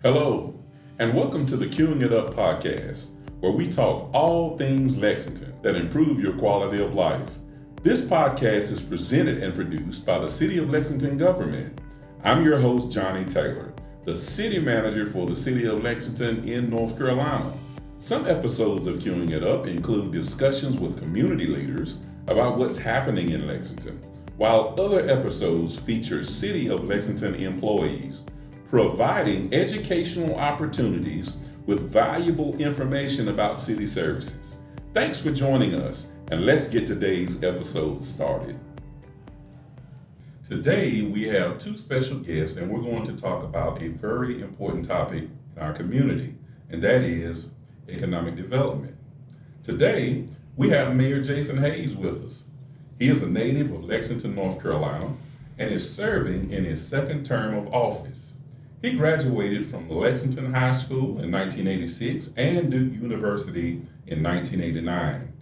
Hello, and welcome to the Queuing It Up podcast, where we talk all things Lexington that improve your quality of life. This podcast is presented and produced by the City of Lexington government. I'm your host, Johnny Taylor, the city manager for the City of Lexington in North Carolina. Some episodes of Queuing It Up include discussions with community leaders about what's happening in Lexington, while other episodes feature City of Lexington employees providing educational opportunities with valuable information about city services. Thanks for joining us, and let's get today's episode started. Today, we have two special guests, and we're going to talk about a very important topic in our community, and that is economic development. Today, we have Mayor Jason Hayes with us. He is a native of Lexington, North Carolina, and is serving in his second term of office. He graduated from Lexington High School in 1986 and Duke University in 1989.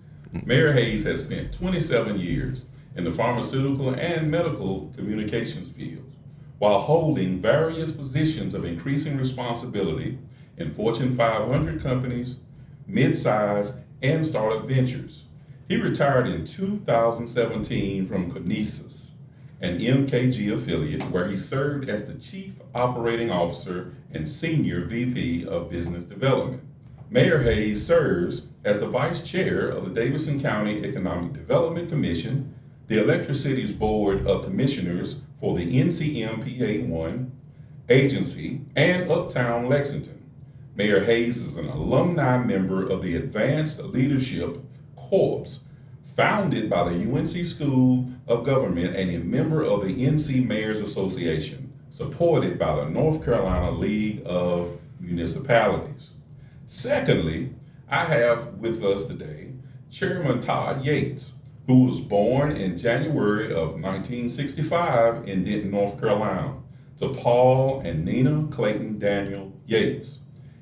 Mayor Hayes has spent 27 years in the pharmaceutical and medical communications fields, while holding various positions of increasing responsibility in Fortune 500 companies, mid-size, and startup ventures. He retired in 2017 from Kinesis, an MKG affiliate, where he served as the Chief Operating Officer and Senior VP of Business Development. Mayor Hayes serves as the Vice Chair of the Davidson County Economic Development Commission, the Electricity's Board of Commissioners for the NCMPA1 agency, and Uptown Lexington. Mayor Hayes is an alumni member of the Advanced Leadership Corps, founded by the UNC School of Government, and a member of the NC Mayors Association, supported by the North Carolina League of Municipalities. Secondly, I have with us today Chairman Todd Yates, who was born in January of 1965 in Denton, North Carolina, to Paul and Nina Clayton Daniel Yates.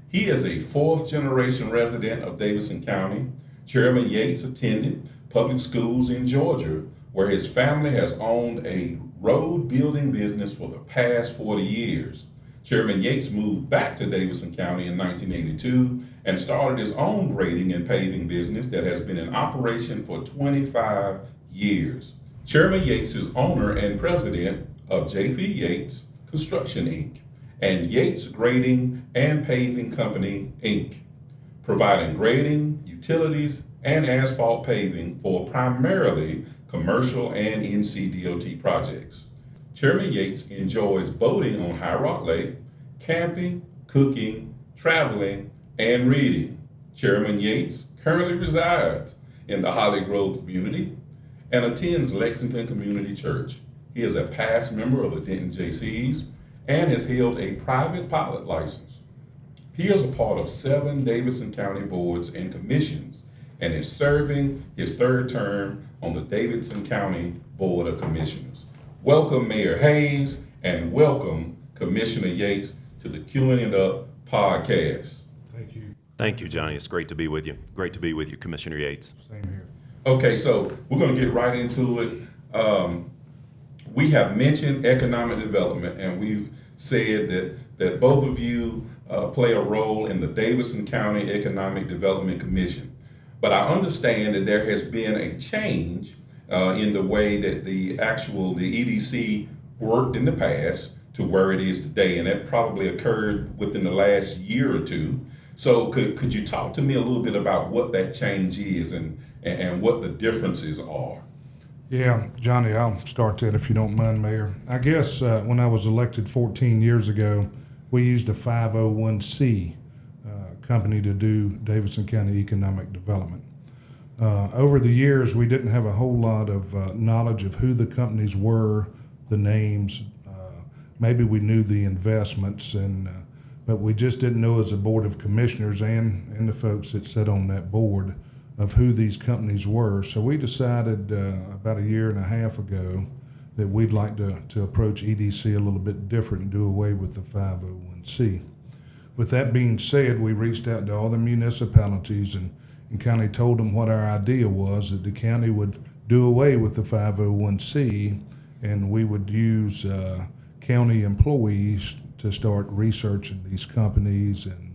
He is a fourth-generation resident of Davidson County. Chairman Yates attended public schools in Georgia, where his family has owned a road building business for the past 40 years. Chairman Yates moved back to Davidson County in 1982 and started his own grading and paving business that has been in operation for 25 years. Chairman Yates is owner and president of J.P. Yates Construction, Inc. and Yates Grading and Paving Company, Inc., providing grading, utilities, and asphalt paving for primarily commercial and NCDOT projects. Chairman Yates enjoys boating on High Rock Lake, camping, cooking, traveling, and reading. Chairman Yates currently resides in the Holly Grove community and attends Lexington Community Church. He is a past member of the Denton JCs and has held a private pilot license. He is a part of 7 Davidson County boards and commissions and is serving his third term on the Davidson County Board of Commissioners. Welcome, Mayor Hayes, and welcome, Commissioner Yates, to the Queuing It Up podcast. Thank you. Thank you, Johnny. It's great to be with you. Great to be with you, Commissioner Yates. Same here. Okay, so we're going to get right into it. We have mentioned economic development, and we've said that both of you play a role in the Davidson County Economic Development Commission. But I understand that there has been a change in the way that the EDC worked in the past to where it is today, and that probably occurred within the last year or two. So could you talk to me a little bit about what that change is and what the differences are? Yeah, Johnny, I'll start that if you don't mind, Mayor. I guess when I was elected 14 years ago, we used a 501c company to do Davidson County economic development. Over the years, we didn't have a whole lot of knowledge of who the companies were, the names. Maybe we knew the investments, but we just didn't know as a board of commissioners and the folks that sat on that board of who these companies were. So we decided about a year and a half ago that we'd like to approach EDC a little bit different and do away with the 501c. With that being said, we reached out to all the municipalities and kind of told them what our idea was, that the county would do away with the 501c and we would use county employees to start researching these companies and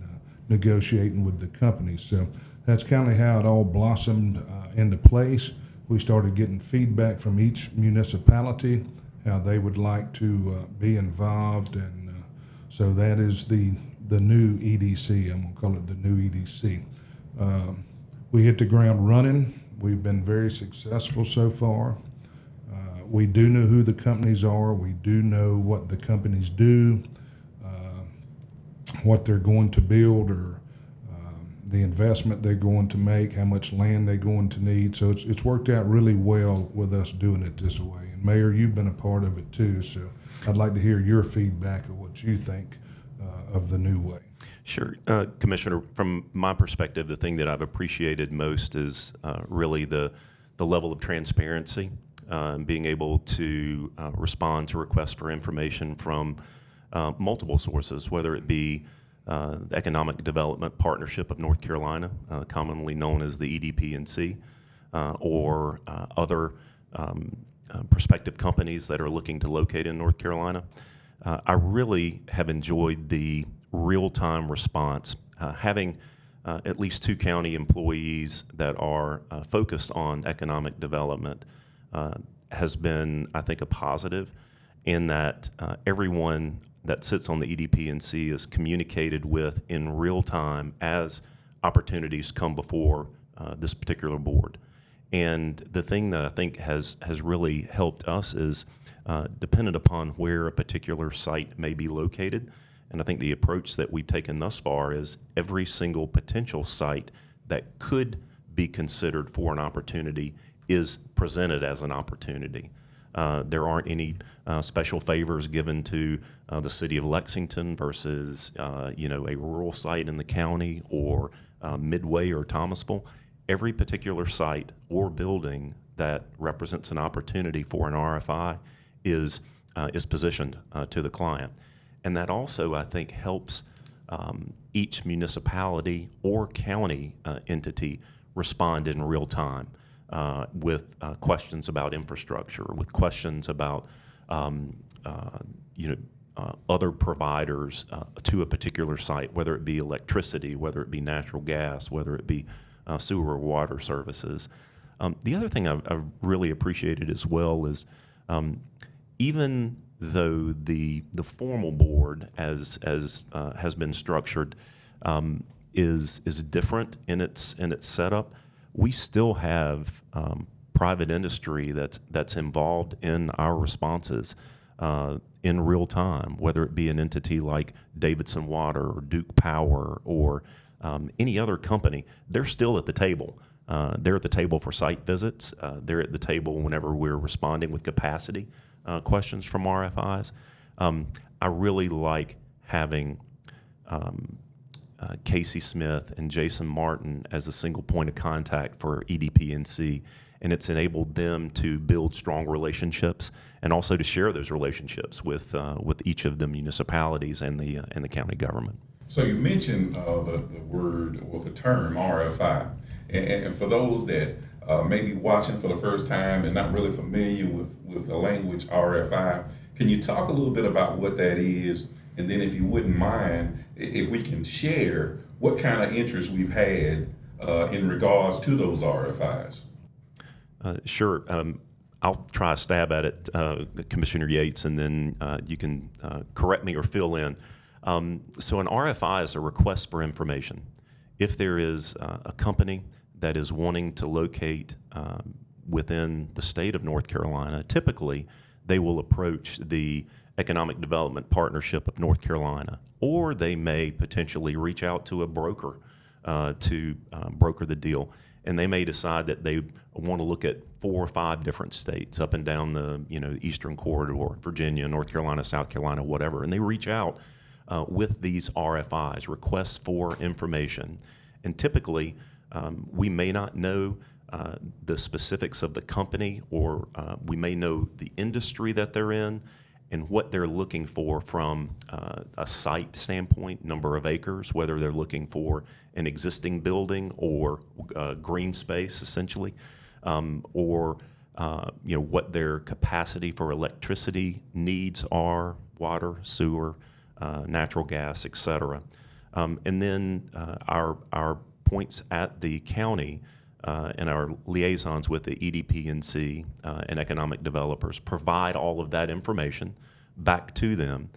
negotiating with the companies. So that's kind of how it all blossomed into place. We started getting feedback from each municipality, how they would like to be involved, and so that is the new EDC. I'm going to call it the new EDC. We hit the ground running. We've been very successful so far. We do know who the companies are. We do know what the companies do, what they're going to build, or the investment they're going to make, how much land they're going to need. So it's worked out really well with us doing it this way. And Mayor, you've been a part of it too, so I'd like to hear your feedback of what you think of the new way. Sure. Commissioner, from my perspective, the thing that I've appreciated most is really the level of transparency, being able to respond to requests for information from multiple sources, whether it be the Economic Development Partnership of North Carolina, commonly known as the EDP&C, or other prospective companies that are looking to locate in North Carolina. I really have enjoyed the real-time response. Having at least 2 county employees that are focused on economic development has been, I think, a positive in that everyone that sits on the EDP&C is communicated with in real time as opportunities come before this particular board. And the thing that I think has really helped us is dependent upon where a particular site may be located. And I think the approach that we've taken thus far is every single potential site that could be considered for an opportunity is presented as an opportunity. There aren't any special favors given to the City of Lexington versus a rural site in the county or Midway or Thomasville. Every particular site or building that represents an opportunity for an RFI is positioned to the client. And that also, I think, helps each municipality or county entity respond in real time with questions about infrastructure, with questions about other providers to a particular site, whether it be electricity, whether it be natural gas, whether it be sewer or water services. The other thing I've really appreciated as well is even though the formal board as has been structured is different in its setup, we still have private industry that's involved in our responses in real time, whether it be an entity like Davidson Water or Duke Power or any other company. They're still at the table. They're at the table for site visits. They're at the table whenever we're responding with capacity questions from RFIs. I really like having Casey Smith and Jason Martin as a single point of contact for EDP&C, and it's enabled them to build strong relationships and also to share those relationships with each of the municipalities and the county government. So you mentioned the word or the term RFI, and for those that may be watching for the first time and not really familiar with the language RFI, can you talk a little bit about what that is? And then if you wouldn't mind, if we can share what kind of interest we've had in regards to those RFIs. Sure. I'll try a stab at it, Commissioner Yates, and then you can correct me or fill in. So an RFI is a request for information. If there is a company that is wanting to locate within the state of North Carolina, typically they will approach the Economic Development Partnership of North Carolina, or they may potentially reach out to a broker to broker the deal. And they may decide that they want to look at 4 or 5 different states up and down the eastern corridor, Virginia, North Carolina, South Carolina, whatever. And they reach out with these RFIs, requests for information. And typically, we may not know the specifics of the company, or we may know the industry that they're in and what they're looking for from a site standpoint, number of acres, whether they're looking for an existing building or green space, essentially, or what their capacity for electricity needs are, water, sewer, natural gas, et cetera. And then our points at the county and our liaisons with the EDP&C and economic developers provide all of that information back to them.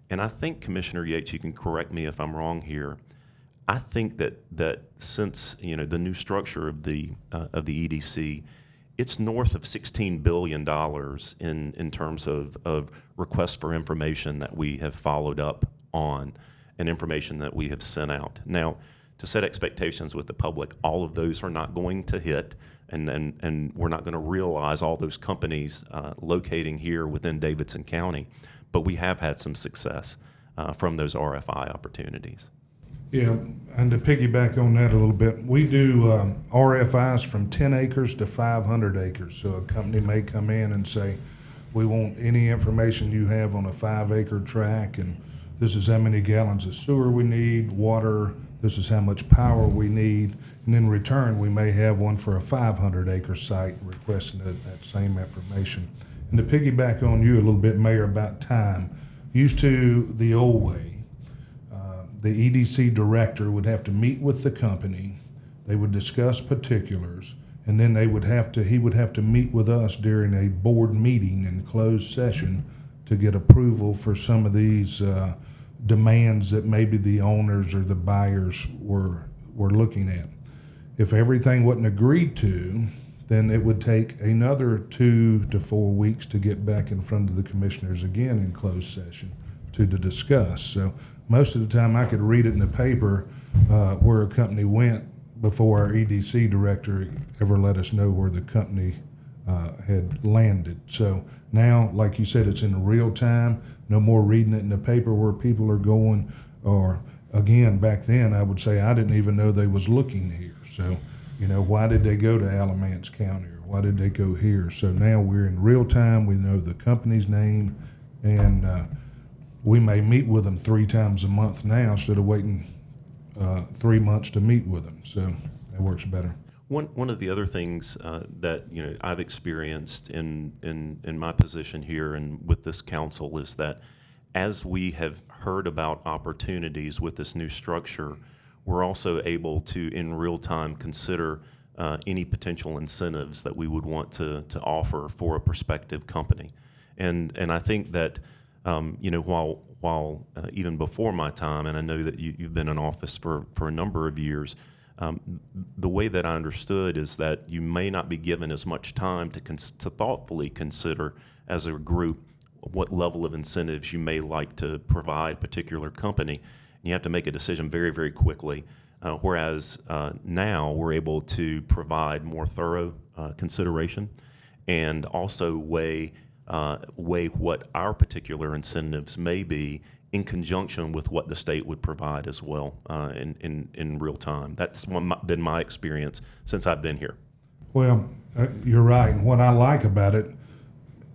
And I think, Commissioner Yates, you can correct me if I'm wrong here, I think that since the new structure of the EDC, it's north of $16 billion in terms of requests for information that we have followed up on and information that we have sent out. Now, to set expectations with the public, all of those are not going to hit, and we're not going to realize all those companies locating here within Davidson County, but we have had some success from those RFI opportunities. Yeah, and to piggyback on that a little bit, we do RFIs from 10 acres to 500 acres. So a company may come in and say, we want any information you have on a 5-acre tract, and this is how many gallons of sewer we need, water, this is how much power we need, and in return, we may have one for a 500-acre site requesting that same information. And to piggyback on you a little bit, Mayor, about time, used to the old way, the EDC director would have to meet with the company, they would discuss particulars, and then he would have to meet with us during a board meeting in closed session to get approval for some of these demands that maybe the owners or the buyers were looking at. If everything wasn't agreed to, then it would take another 2 to 4 weeks to get back in front of the commissioners again in closed session to discuss. So most of the time I could read it in the paper where a company went before our EDC director ever let us know where the company had landed. So now, like you said, it's in real time, no more reading it in the paper where people are going, or again, back then I would say I didn't even know they was looking here. So, why did they go to Alamance County, or why did they go here? So now we're in real time, we know the company's name, and we may meet with them 3 times a month now instead of waiting 3 months to meet with them. So that works better. One of the other things that I've experienced in my position here and with this council is that as we have heard about opportunities with this new structure, we're also able to in real time consider any potential incentives that we would want to offer for a prospective company. And I think that while even before my time, and I know that you've been in office for a number of years, the way that I understood is that you may not be given as much time to thoughtfully consider as a group what level of incentives you may like to provide a particular company. And you have to make a decision very, very quickly, whereas now we're able to provide more thorough consideration and also weigh what our particular incentives may be in conjunction with what the state would provide as well in real time. That's been my experience since I've been here. Well, you're right. And what I like about it,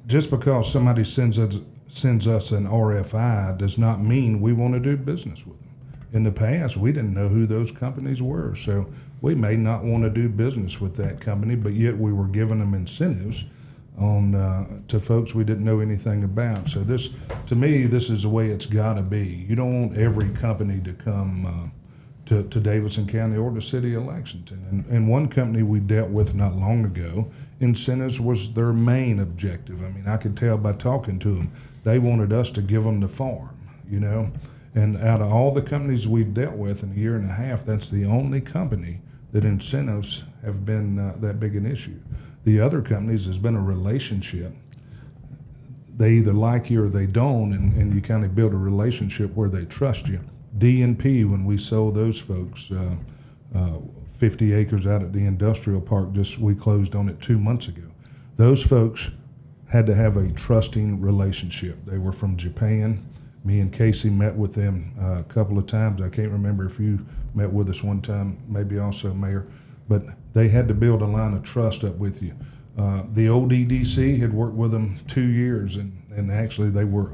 just because somebody sends us an RFI does not mean we want to do business with them. In the past, we didn't know who those companies were, so we may not want to do business with that company, but yet we were giving them incentives to folks we didn't know anything about. So this, to me, this is the way it's got to be. You don't want every company to come to Davidson County or the City of Lexington. And one company we dealt with not long ago, incentives was their main objective. I mean, I could tell by talking to them, they wanted us to give them the farm, And out of all the companies we've dealt with in a year and a half, that's the only company that incentives have been that big an issue. The other companies has been a relationship. They either like you or they don't, and you kind of build a relationship where they trust you. D&P, when we sold those folks 50 acres out at the industrial park, we closed on it 2 months ago. Those folks had to have a trusting relationship. They were from Japan. Me and Casey met with them a couple of times. I can't remember if you met with us one time, maybe also, Mayor, but they had to build a line of trust up with you. The old EDC had worked with them 2 years, and actually they were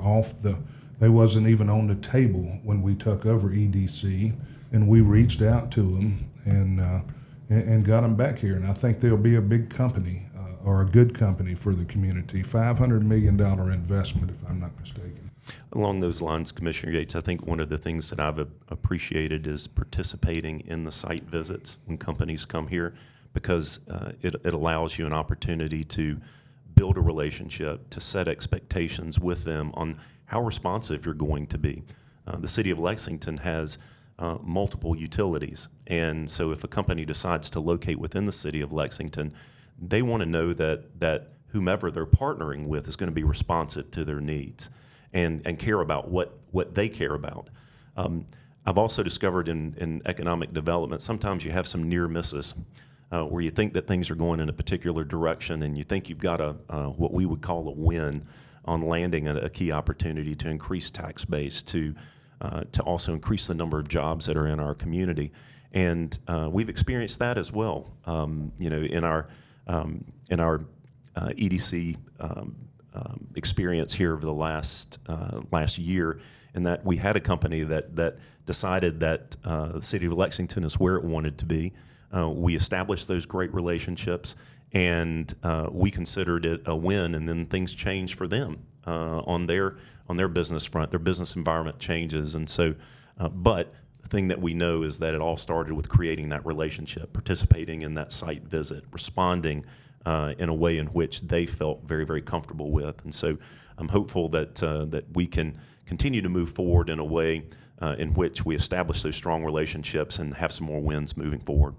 they wasn't even on the table when we took over EDC, and we reached out to them and got them back here. And I think they'll be a big company or a good company for the community. $500 million investment, if I'm not mistaken. Along those lines, Commissioner Yates, I think one of the things that I've appreciated is participating in the site visits when companies come here, because it allows you an opportunity to build a relationship, to set expectations with them on how responsive you're going to be. The City of Lexington has multiple utilities, and so if a company decides to locate within the City of Lexington, they want to know that whomever they're partnering with is going to be responsive to their needs and care about what they care about. I've also discovered in economic development, sometimes you have some near misses where you think that things are going in a particular direction and you think you've got what we would call a win on landing a key opportunity to increase tax base, to also increase the number of jobs that are in our community. And we've experienced that as well. In our EDC experience here over the last year, in that we had a company that decided that the City of Lexington is where it wanted to be. We established those great relationships, and we considered it a win. And then things changed for them on their business front. Their business environment changes, and so. But the thing that we know is that it all started with creating that relationship, participating in that site visit, responding in a way in which they felt very, very comfortable with. And so I'm hopeful that we can continue to move forward in a way in which we establish those strong relationships and have some more wins moving forward.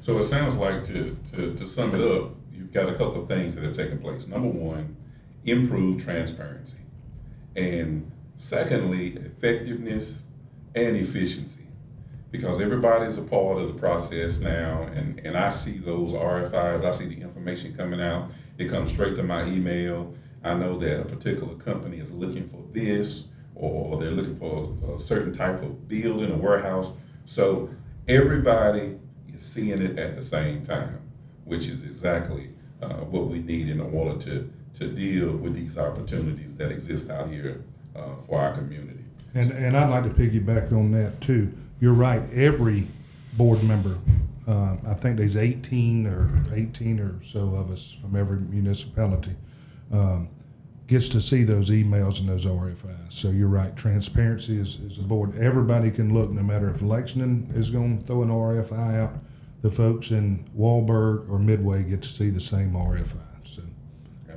So it sounds like, to sum it up, you've got a couple of things that have taken place. Number one, improved transparency. And secondly, effectiveness and efficiency. Because everybody's a part of the process now, and I see those RFIs, I see the information coming out, it comes straight to my email. I know that a particular company is looking for this, or they're looking for a certain type of building, a warehouse. So everybody is seeing it at the same time, which is exactly what we need in order to deal with these opportunities that exist out here for our community. And I'd like to piggyback on that too. You're right. Every board member, I think there's 18 or so of us from every municipality, gets to see those emails and those RFIs. So you're right. Transparency is a board. Everybody can look, no matter if Lexington is going to throw an RFI out. The folks in Wahlberg or Midway get to see the same RFI. So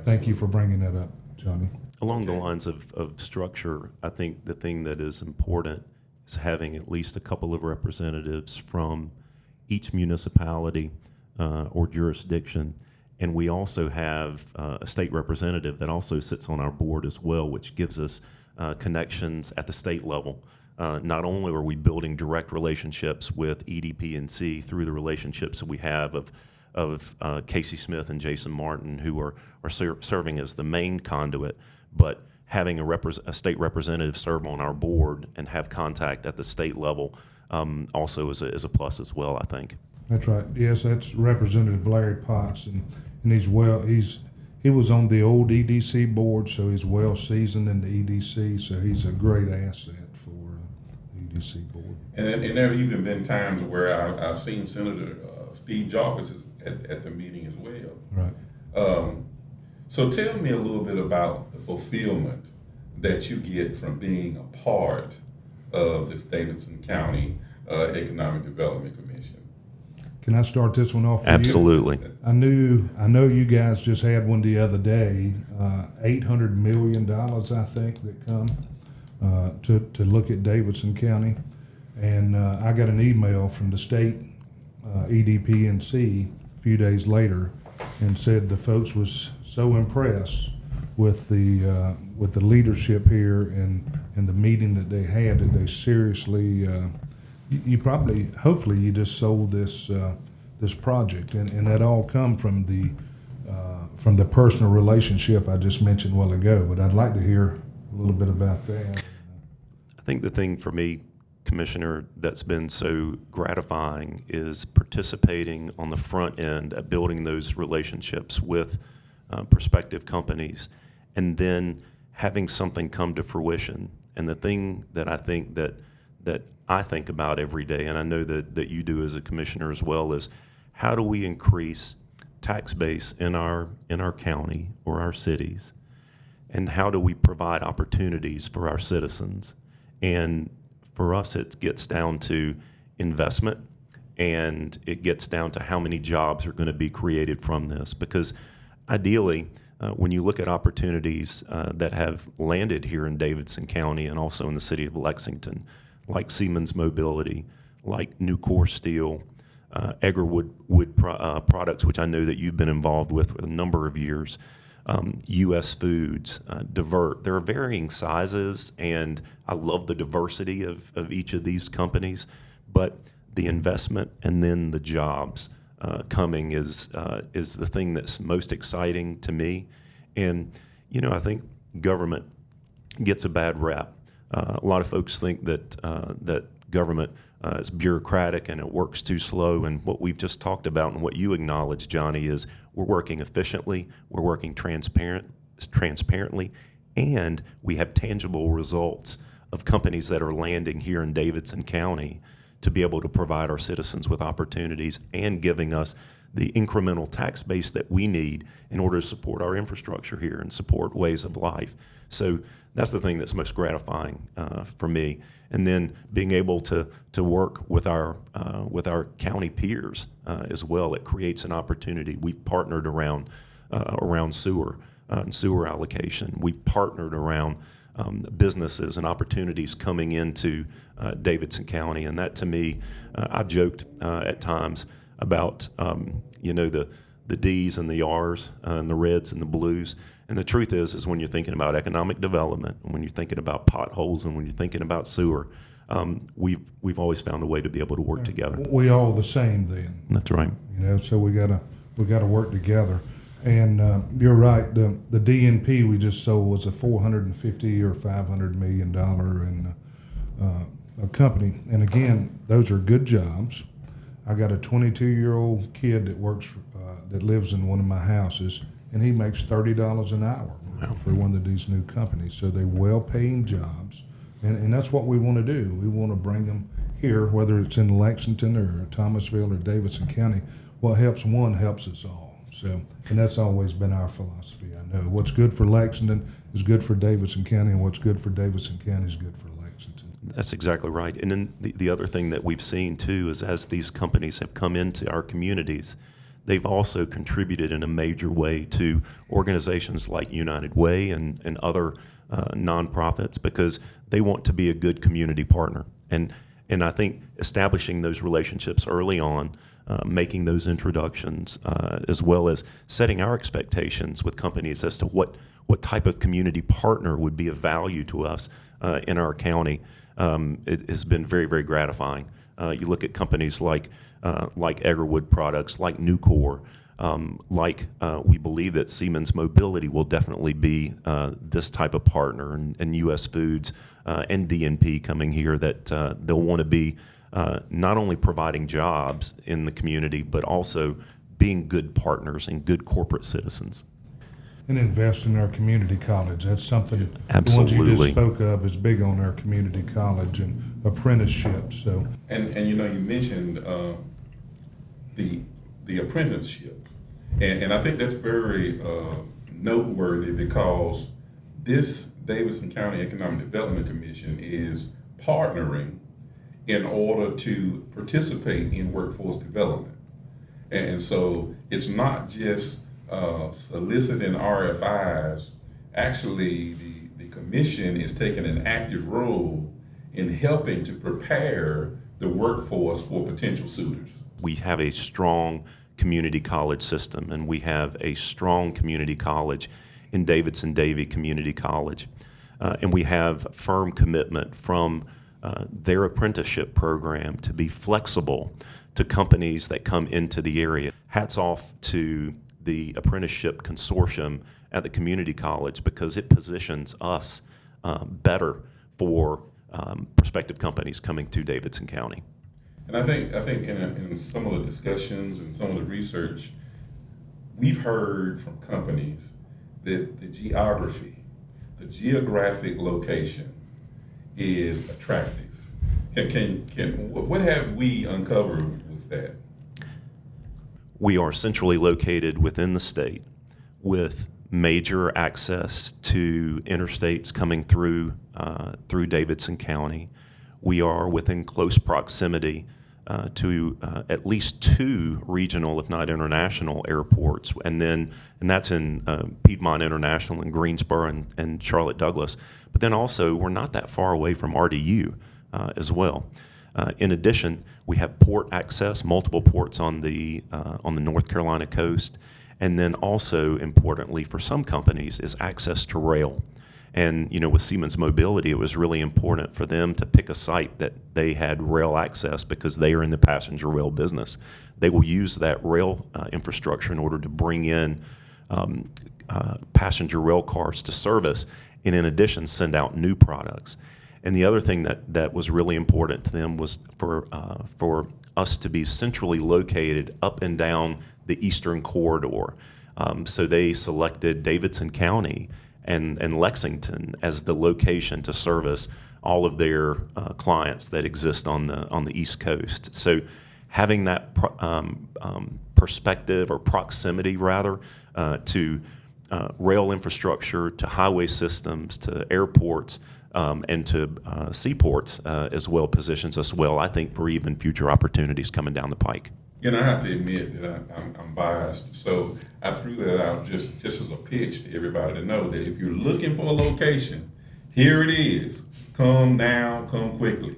thank you for bringing that up, Johnny. Along the lines of structure, I think the thing that is important is having at least a couple of representatives from each municipality or jurisdiction. And we also have a state representative that also sits on our board as well, which gives us connections at the state level. Not only are we building direct relationships with EDP and C through the relationships that we have of Casey Smith and Jason Martin, who are serving as the main conduit, but having a state representative serve on our board and have contact at the state level also is a plus as well, I think. That's right. Yes, that's Representative Larry Potts, and he was on the old EDC board, so he's well seasoned in the EDC, so he's a great asset for the EDC board. And there have even been times where I've seen Senator Steve Jarvis at the meeting as well. Right. So tell me a little bit about the fulfillment that you get from being a part of this Davidson County Economic Development Commission. Can I start this one off for Absolutely. you? I know you guys just had one the other day, $800 million, I think, that come to look at Davidson County. And I got an email from the state EDP&C a few days later and said the folks was so impressed with the leadership here and the meeting that they had that they seriously hopefully you just sold this project, and that all come from the personal relationship I just mentioned a while ago. But I'd like to hear a little bit about that. I think the thing for me, Commissioner, that's been so gratifying is participating on the front end at building those relationships with prospective companies, and then having something come to fruition. And the thing that I think that I think about every day, and I know that you do as a commissioner as well, is how do we increase tax base in our county or our cities? and how do we provide opportunities for our citizens. And for us, it gets down to investment, and it gets down to how many jobs are going to be created from this. Because ideally, when you look at opportunities that have landed here in Davidson County and also in the city of Lexington, like Siemens Mobility, like Nucor Steel, Eggerwood Products, which I know that you've been involved with for a number of years, U.S. Foods, Divert. There are varying sizes, and I love the diversity of each of these companies, but the investment and then the jobs coming is the thing that's most exciting to me. And, you know, I think government gets a bad rap. A lot of folks think that government is bureaucratic and it works too slow. And what we've just talked about and what you acknowledge, Johnny, is we're working efficiently, we're working transparently, and we have tangible results of companies that are landing here in Davidson County to be able to provide our citizens with opportunities and giving us the incremental tax base that we need in order to support our infrastructure here and support ways of life. So that's the thing that's most gratifying for me. And then being able to work with our county peers as well, it creates an opportunity. We've partnered around sewer and sewer allocation. We've partnered around businesses and opportunities coming into Davidson County, and that to me, I've joked at times about the D's and the R's and the reds and the blues. And the truth is when you're thinking about economic development, and when you're thinking about potholes, and when you're thinking about sewer, we've always found a way to be able to work together. We all the same then. That's right. You know, so we gotta work together. And you're right. The DNP we just sold was a $450 or $500 million a company. And again, those are good jobs. I got a 22-year-old kid that works that lives in one of my houses, and he makes $30 an hour for one of these new companies. So they're well-paying jobs, and that's what we want to do. We want to bring them here, whether it's in Lexington or Thomasville or Davidson County. What helps one helps us all. So, and that's always been our philosophy. I know what's good for Lexington is good for Davidson County, and what's good for Davidson County is good for Lexington. That's exactly right. And then the other thing that we've seen too is as these companies have come into our communities, they've also contributed in a major way to organizations like United Way and other nonprofits, because they want to be a good community partner. And I think establishing those relationships early on, making those introductions, as well as setting our expectations with companies as to what type of community partner would be of value to us in our county, it has been very, very gratifying. You look at companies like Eggerwood Products, like Nucor, we believe that Siemens Mobility will definitely be this type of partner, and U.S. Foods and DNP coming here, that they'll want to be not only providing jobs in the community, but also being good partners and good corporate citizens. And invest in our community college. That's something Absolutely. The ones you just spoke of is big on our community college and apprenticeships. So And you know, you mentioned the apprenticeship, and I think that's very noteworthy, because this Davidson County Economic Development Commission is partnering in order to participate in workforce development. And so it's not just soliciting RFIs. Actually, the commission is taking an active role in helping to prepare the workforce for potential suitors. We have a strong community college system, and we have a strong community college in Davidson-Davie Community College. And we have firm commitment from their apprenticeship program to be flexible to companies that come into the area. Hats off to the apprenticeship consortium at the community college, because it positions us better for prospective companies coming to Davidson County. And I think in some of the discussions and some of the research, we've heard from companies that the geography, the geographic location is attractive. What have we uncovered with that? We are centrally located within the state with major access to interstates coming through Davidson County. We are within close proximity to at least 2 regional, if not international, airports, and that's in Piedmont International in Greensboro and Charlotte Douglas. But then also, we're not that far away from RDU as well. In addition, we have port access, multiple ports on the North Carolina coast, and then also, importantly, for some companies, is access to rail. And with Siemens Mobility, it was really important for them to pick a site that they had rail access because they are in the passenger rail business. They will use that rail infrastructure in order to bring in passenger rail cars to service, and in addition, send out new products. And the other thing that was really important to them was for us to be centrally located up and down the eastern corridor. So they selected Davidson County and Lexington as the location to service all of their clients that exist on the East Coast. So having that perspective or proximity rather to rail infrastructure, to highway systems, to airports, and to seaports as well positions us well, I think, for even future opportunities coming down the pike. I have to admit that I'm biased, so I threw that out just as a pitch to everybody to know that if you're looking for a location, here it is. Come now, come quickly.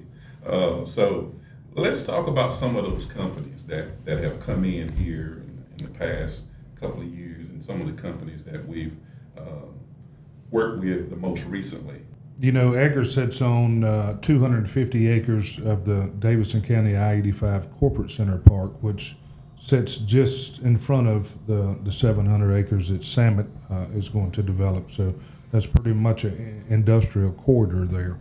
So let's talk about some of those companies that have come in here in the past couple of years, and some of the companies that we've worked with the most recently. Edgar sits on 250 acres of the Davidson County I-85 Corporate Center Park, which sits just in front of the 700 acres that Samet is going to develop. So that's pretty much an industrial corridor there.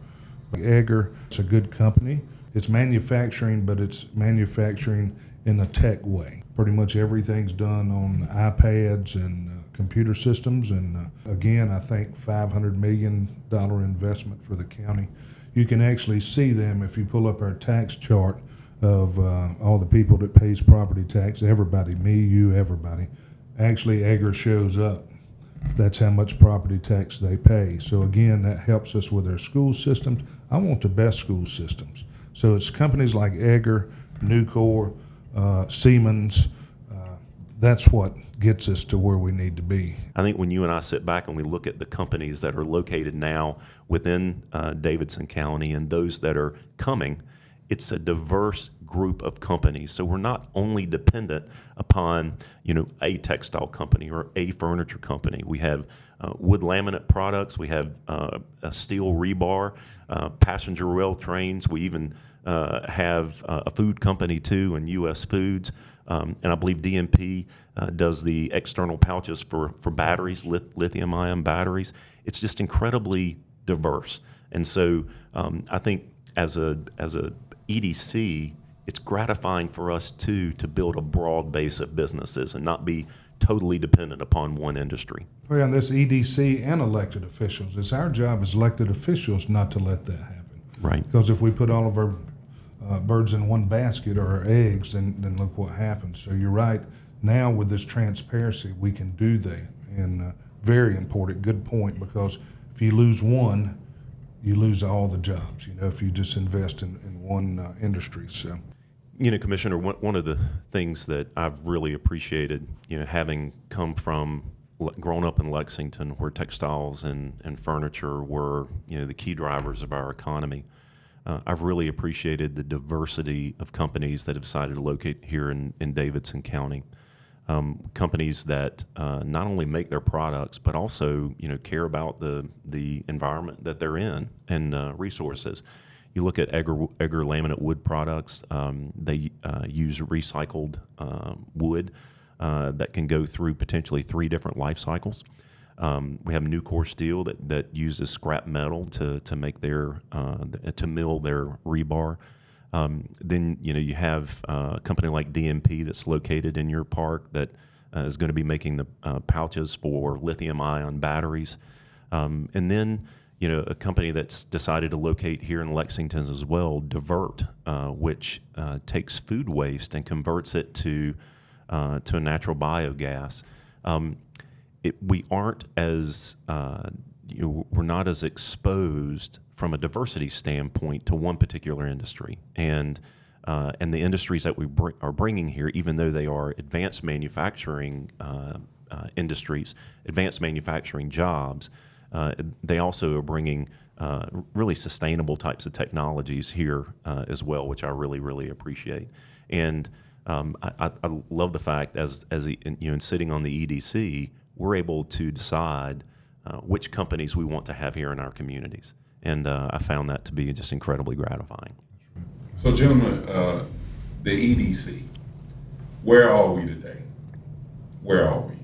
Edgar, it's a good company. It's manufacturing, but it's manufacturing in a tech way. Pretty much everything's done on iPads and computer systems, and again, I think $500 million investment for the county. You can actually see them if you pull up our tax chart of all the people that pays property tax, everybody, me, you, everybody. Actually, Edgar shows up. That's how much property tax they pay. So again, that helps us with our school systems. I want the best school systems. So it's companies like Edgar, Nucor, Siemens, that's what gets us to where we need to be. I think when you and I sit back and we look at the companies that are located now within Davidson County and those that are coming, it's a diverse group of companies. So we're not only dependent upon a textile company or a furniture company. We have wood laminate products. We have a steel rebar, passenger rail trains. We even have a food company too, in U.S. Foods. And I believe DMP does the external pouches for batteries, lithium-ion batteries. It's just incredibly diverse. And so I think as a EDC, it's gratifying for us to build a broad base of businesses and not be totally dependent upon one industry. Well, and this EDC and elected officials, it's our job as elected officials not to let that happen. Right. Because if we put all of our birds in one basket or our eggs, then look what happens. So you're right. Now with this transparency, we can do that. And very important, good point, because if you lose one, you lose all the jobs, if you just invest in one industry. So, Commissioner, one of the things that I've really appreciated, having grown up in Lexington, where textiles and furniture were, the key drivers of our economy, I've really appreciated the diversity of companies that have decided to locate here in Davidson County. Companies that not only make their products, but also care about the environment that they're in and resources. You look at Edgar laminate wood products. They use recycled wood that can go through potentially 3 different life cycles. We have Nucor steel that uses scrap metal to make to mill their rebar. Then you have a company like DMP that's located in your park that is going to be making the pouches for lithium-ion batteries. And then a company that's decided to locate here in Lexington as well, Divert, which takes food waste and converts it to a natural biogas. we aren't as we're not as exposed from a diversity standpoint to one particular industry, and the industries that we are bringing here, even though they are advanced manufacturing industries, advanced manufacturing jobs, they also are bringing really sustainable types of technologies here as well, which I really, really appreciate. And I love the fact in sitting on the EDC, we're able to decide which companies we want to have here in our communities. And I found that to be just incredibly gratifying. So, gentlemen, the EDC, where are we today? Where are we?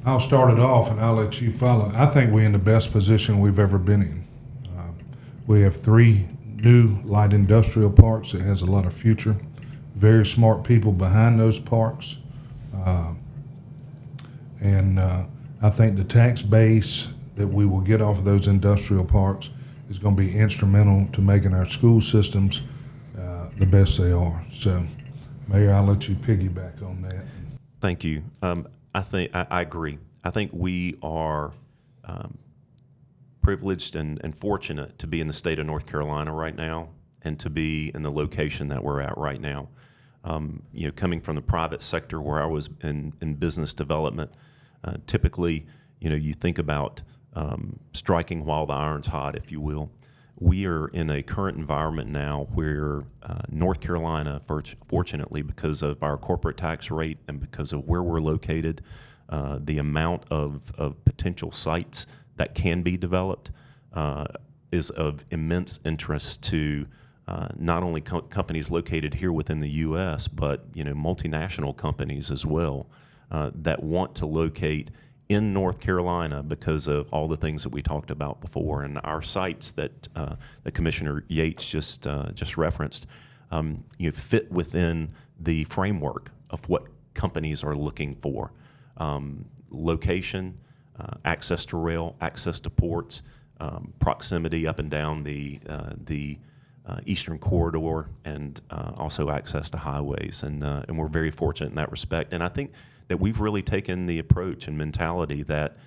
I'll start it off and I'll let you follow. I think we're in the best position we've ever been in. We have 3 new light industrial parks that has a lot of future. Very smart people behind those parks. And I think the tax base that we will get off of those industrial parks is going to be instrumental to making our school systems the best they are. So, Mayor, I'll let you piggyback on that. Thank you. I agree. I think we are privileged and fortunate to be in the state of North Carolina right now and to be in the location that we're at right now. Coming from the private sector where I was in business development, typically, you think about striking while the iron's hot, if you will. We are in a current environment now where North Carolina, fortunately, because of our corporate tax rate and because of where we're located, the amount of potential sites that can be developed is of immense interest to not only companies located here within the U.S., but multinational companies as well that want to locate in North Carolina because of all the things that we talked about before, and our sites that Commissioner Yates just referenced, fit within the framework of what companies are looking for: location, access to rail, access to ports, proximity up and down the Eastern Corridor, and also access to highways, and we're very fortunate in that respect. And I think that we've really taken the approach and mentality that,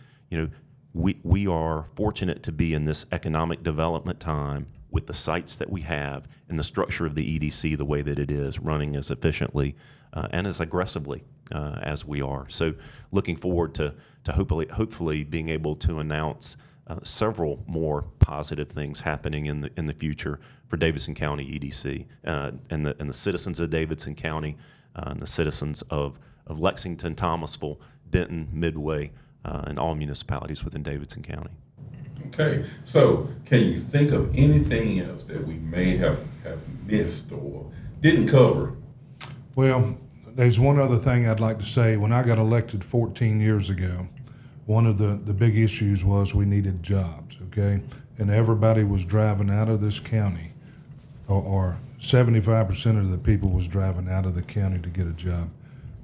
we are fortunate to be in this economic development time with the sites that we have and the structure of the EDC the way that it is, running as efficiently and as aggressively as we are. So looking forward to hopefully being able to announce several more positive things happening in the future for Davidson County EDC and the citizens of Davidson County and the citizens of Lexington, Thomasville, Denton, Midway, and all municipalities within Davidson County. Okay, so can you think of anything else that we may have missed or didn't cover? Well, there's one other thing I'd like to say. When I got elected 14 years ago, one of the big issues was we needed jobs, okay? And everybody was driving out of this county, or 75% of the people was driving out of the county to get a job.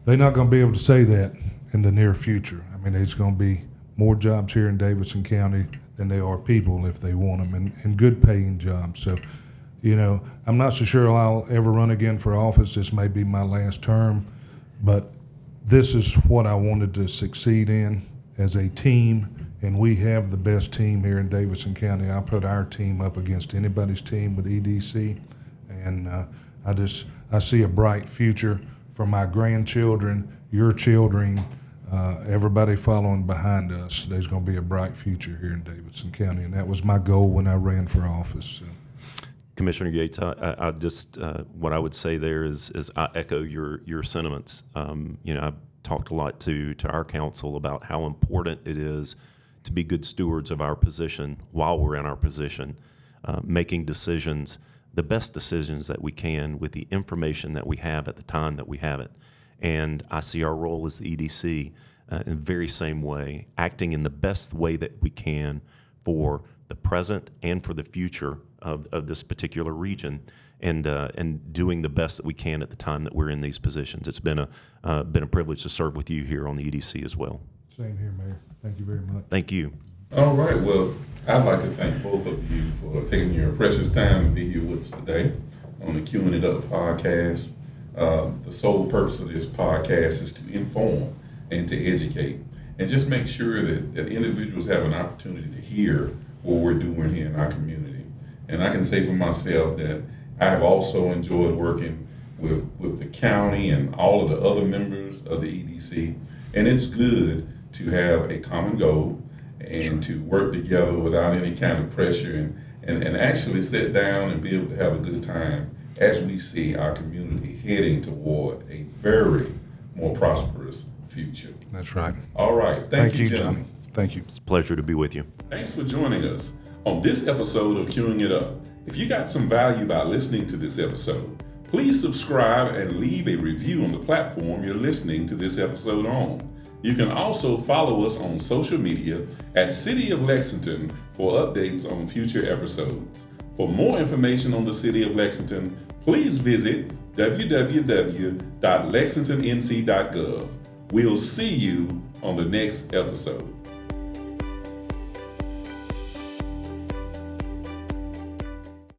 They're not going to be able to say that in the near future. I mean, there's going to be more jobs here in Davidson County than there are people if they want them, and good paying jobs. So, I'm not so sure I'll ever run again for office. This may be my last term, but this is what I wanted to succeed in as a team, and we have the best team here in Davidson County. I put our team up against anybody's team with EDC, and I see a bright future for my grandchildren, your children, everybody following behind us. There's going to be a bright future here in Davidson County, and that was my goal when I ran for office. So. Commissioner Yates, I just what I would say there is I echo your sentiments. I've talked a lot to our council about how important it is to be good stewards of our position while we're in our position, making decisions, the best decisions that we can with the information that we have at the time that we have it. And I see our role as the EDC in the very same way, acting in the best way that we can for the present and for the future of this particular region, and doing the best that we can at the time that we're in these positions. It's been a privilege to serve with you here on the EDC as well. Same here, Mayor. Thank you very much. Thank you. All right, well, I'd like to thank both of you for taking your precious time to be here with us today on the Queuing It Up podcast. The sole purpose of this podcast is to inform and to educate. and just make sure that individuals have an opportunity to hear what we're doing here in our community. And I can say for myself that I have also enjoyed working with the county and all of the other members of the EDC. And it's good to have a common goal and to work together without any kind of pressure and actually sit down and be able to have a good time as we see our community heading toward a very more prosperous future. That's right. All right. Thank you, gentlemen. Johnny. Thank you. It's a pleasure to be with you. Thanks for joining us on this episode of Queuing It Up. If you got some value by listening to this episode, please subscribe and leave a review on the platform you're listening to this episode on. You can also follow us on social media at City of Lexington for updates on future episodes. For more information on the City of Lexington, please visit www.lexingtonnc.gov. We'll see you on the next episode.